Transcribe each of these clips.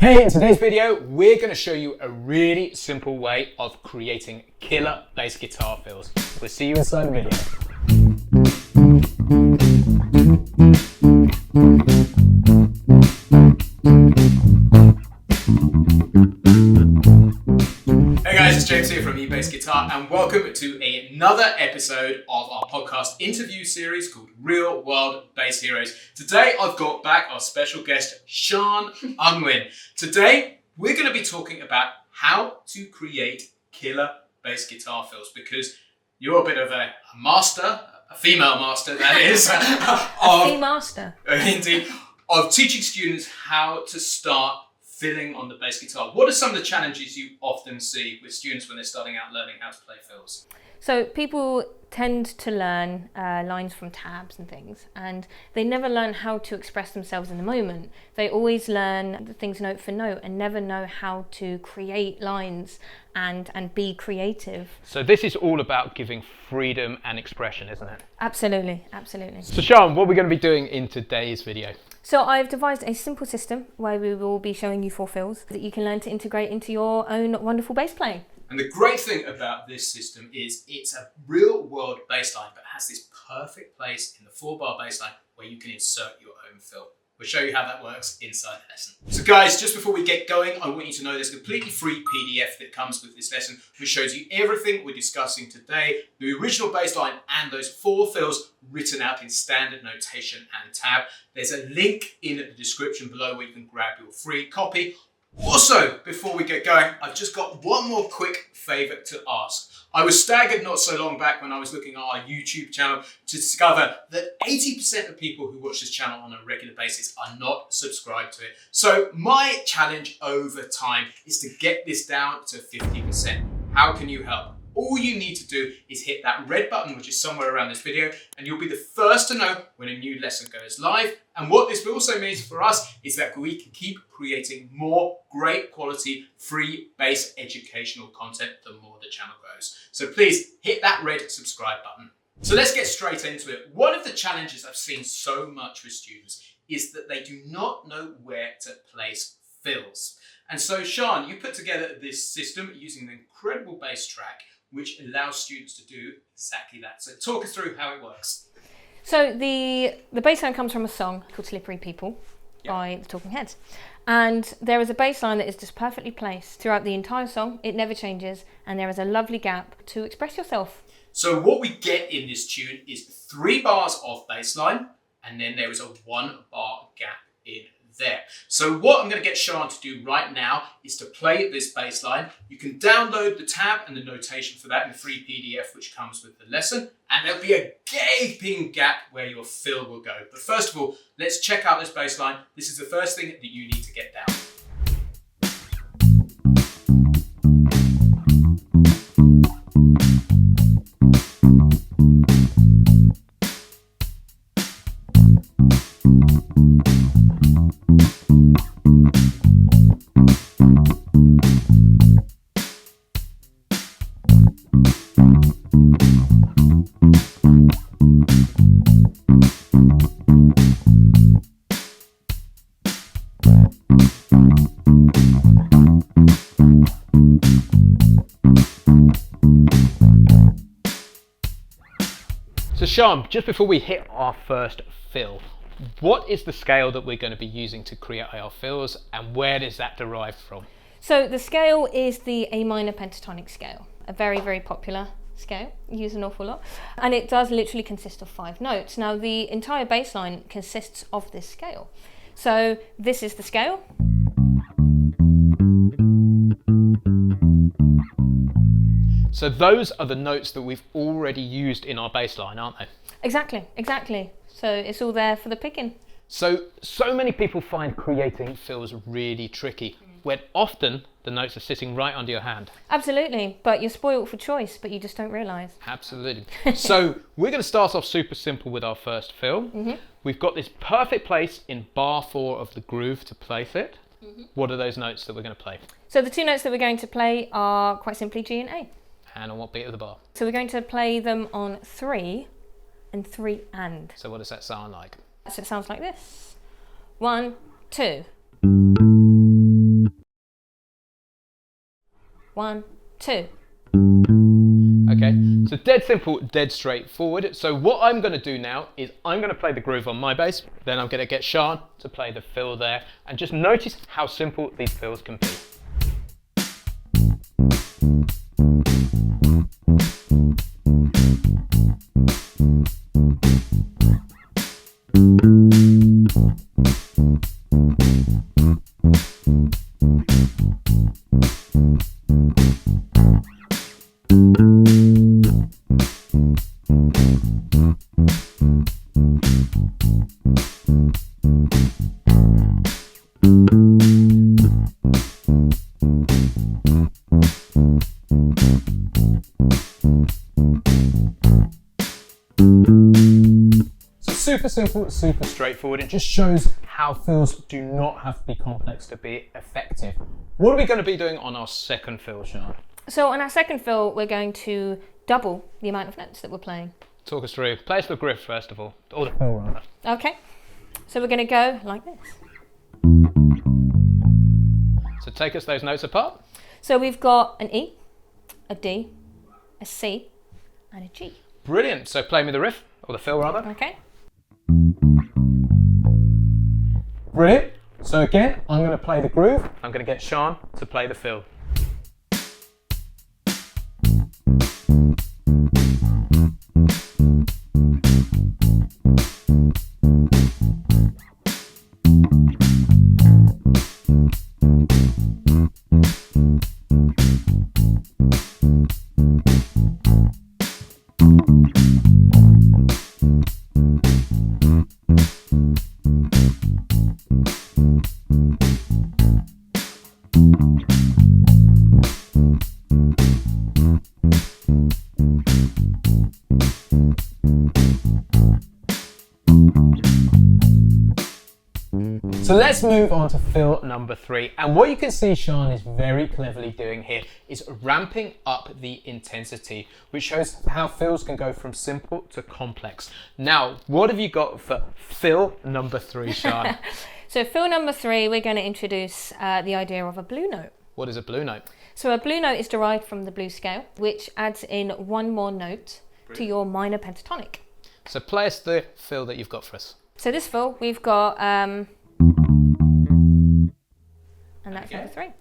Hey, in today's video, we're going to show you a really simple way of creating killer bass guitar fills. We'll see you inside the video. Hey guys, it's James here from eBassGuitar and welcome to another episode of our podcast interview series called Real World Bass Heroes. Today I've got back our special guest, Sian Unwin. Today we're going to be talking about how to create killer bass guitar fills because you're a bit of a master, a female master that is. A master. Indeed, of teaching students how to start filling on the bass guitar. What are some of the challenges you often see with students when they're starting out learning how to play fills? So people tend to learn lines from tabs and things, and they never learn how to express themselves in the moment. They always learn the things note for note and never know how to create lines and be creative. So this is all about giving freedom and expression, isn't it? Absolutely, absolutely. So Sian, what are we going to be doing in today's video? So I've devised a simple system where we will be showing you 4 fills that you can learn to integrate into your own wonderful bass playing. And the great thing about this system is it's a real world bass line, but has this perfect place in the 4-bar bass line where you can insert your own fill. We'll show you how that works inside the lesson. So guys, just before we get going, I want you to know there's a completely free PDF that comes with this lesson, which shows you everything we're discussing today, the original bass line and those 4 fills written out in standard notation and tab. There's a link in the description below where you can grab your free copy. Also, before we get going, I've just got one more quick favour to ask. I was staggered not so long back when I was looking at our YouTube channel to discover that 80% of people who watch this channel on a regular basis are not subscribed to it. So my challenge over time is to get this down to 50%. How can you help? All you need to do is hit that red button, which is somewhere around this video, and you'll be the first to know when a new lesson goes live. And what this also means for us is that we can keep creating more great quality free bass educational content the more the channel grows. So please hit that red subscribe button. So let's get straight into it. One of the challenges I've seen so much with students is that they do not know where to place fills. And so Sian, you put together this system using an incredible bass track which allows students to do exactly that. So talk us through how it works. So the bass line comes from a song called Slippery People by the Talking Heads. And there is a bass line that is just perfectly placed throughout the entire song. It never changes, and there is a lovely gap to express yourself. So what we get in this tune is 3 bars of bass line, and then there is a 1-bar gap in there. So what I'm going to get Sian to do right now is to play this bass line. You can download the tab and the notation for that in the free PDF which comes with the lesson, and there'll be a gaping gap where your fill will go. But first of all, let's check out this bass line. This is the first thing that you need to get down. So Sian, just before we hit our first fill, what is the scale that we're going to be using to create our fills and where does that derive from? So the scale is the A minor pentatonic scale, a very, very popular scale, used an awful lot. And it does literally consist of 5 notes. Now the entire bass line consists of this scale. So this is the scale. So those are the notes that we've already used in our bass line, aren't they? Exactly, exactly. So it's all there for the picking. So many people find creating fills really tricky, when often the notes are sitting right under your hand. Absolutely, but you're spoiled for choice, but you just don't realise. Absolutely. So we're going to start off super simple with our first fill. We've got this perfect place in bar 4 of the groove to place it. What are those notes that we're going to play? So the 2 notes that we're going to play are quite simply G and A. And on what beat of the bar? So we're going to play them on 3 and 3 and. So what does that sound like? So it sounds like this. 1, 2. 1, 2. Okay, so dead simple, dead straightforward. So what I'm going to do now is I'm going to play the groove on my bass, then I'm going to get Sian to play the fill there, and just notice how simple these fills can be. Super simple, super straightforward. It just shows how fills do not have to be complex to be effective. What are we going to be doing on our second fill, Sian? So on our second fill, we're going to double the amount of notes that we're playing. Talk us through. Play us the griff first of all, or the fill rather. Okay, so we're going to go like this. So take us those notes apart. So we've got an E, a D, a C, and a G. Brilliant. So play me the riff, or the fill rather. Okay. Brilliant. So again, I'm going to play the groove. I'm going to get Sian to play the fill. So let's move on to fill number 3. And what you can see Sian is very cleverly doing here is ramping up the intensity, which shows how fills can go from simple to complex. Now, what have you got for fill number 3, Sian? So fill number 3, we're going to introduce the idea of a blue note. What is a blue note? So a blue note is derived from the blues scale, which adds in one more note to your minor pentatonic. So play us the fill that you've got for us. So this fill, we've got, and that's number 3.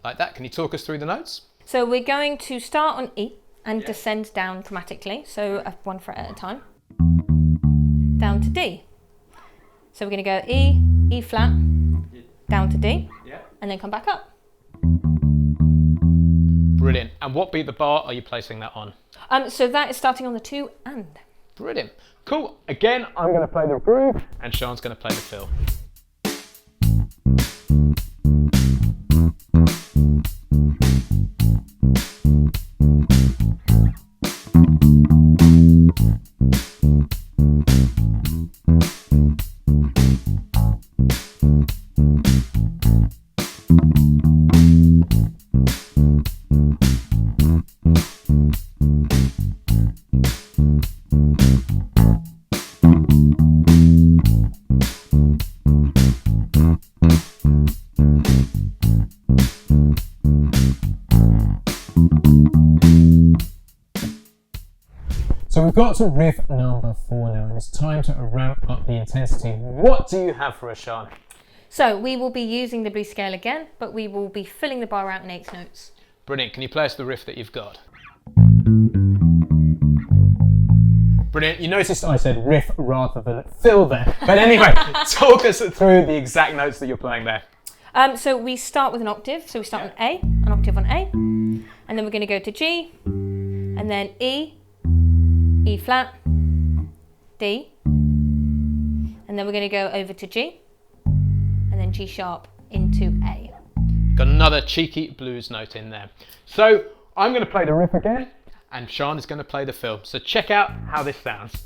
Like that. Can you talk us through the notes? So we're going to start on E and descend down chromatically, so one fret at a time, down to D. So we're going to go E, E flat, down to D, and then come back up. Brilliant. And what beat the bar are you placing that on? So that is starting on the 2 and. Brilliant. Cool. Again, I'm going to play the groove and Sian's going to play the fill. So we've got to riff number 4 now, and it's time to ramp up the intensity. What do you have for us, Sian? So we will be using the blues scale again, but we will be filling the bar out in 8 notes. Brilliant. Can you play us the riff that you've got? Brilliant. You noticed I said riff rather than fill there. But anyway, talk us through the exact notes that you're playing there. So we start with an octave. So we start on A, an octave on A, and then we're going to go to G, and then E, E flat, D, and then we're going to go over to G, and then G sharp into A. Got another cheeky blues note in there. So I'm going to play the riff again, and Sian is going to play the fill. So check out how this sounds.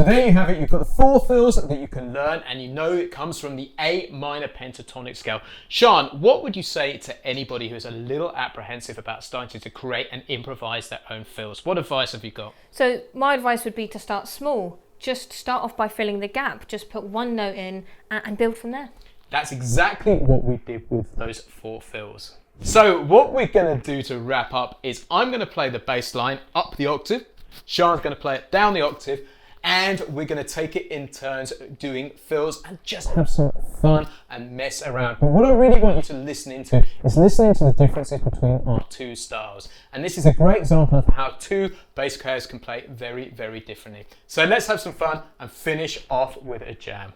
there you have it. You've got the 4 fills that you can learn, and you know it comes from the A minor pentatonic scale. Sian, what would you say to anybody who's a little apprehensive about starting to create and improvise their own fills? What advice have you got? So my advice would be to start small. Just start off by filling the gap. Just put one note in and build from there. That's exactly what we did with those 4 fills. So what we're going to do to wrap up is I'm going to play the bass line up the octave, Sian's going to play it down the octave, and we're going to take it in turns doing fills and just have some fun and mess around. But what I really want you to listen into is listening to the differences between our 2 styles. And this is a great example of how 2 bass players can play very, very differently. So let's have some fun and finish off with a jam.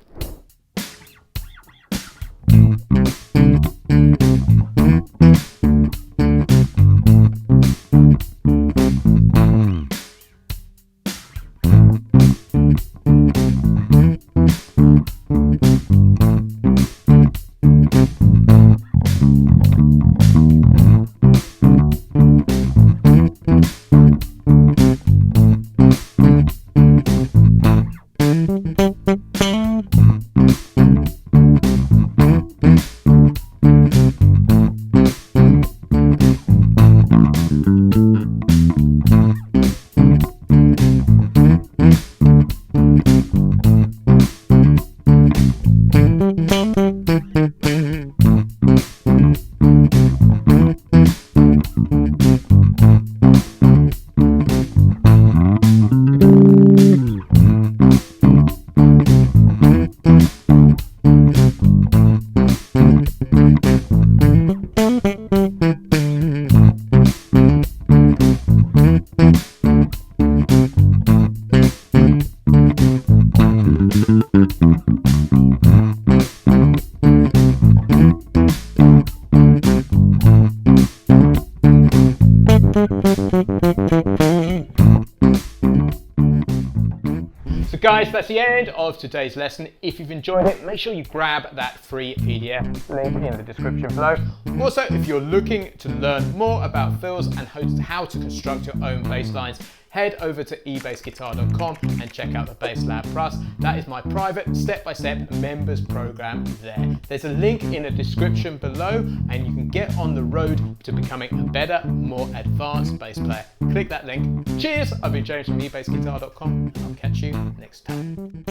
So guys, that's the end of today's lesson. If you've enjoyed it, make sure you grab that free PDF link in the description below. Also, if you're looking to learn more about fills and how to construct your own bass lines, head over to eBassGuitar.com and check out the Bass Lab Plus. That is my private step-by-step members program there. There's a link in the description below and you can get on the road to becoming a better, more advanced bass player. Click that link. Cheers! I've been James from eBassGuitar.com and I'll catch you next time.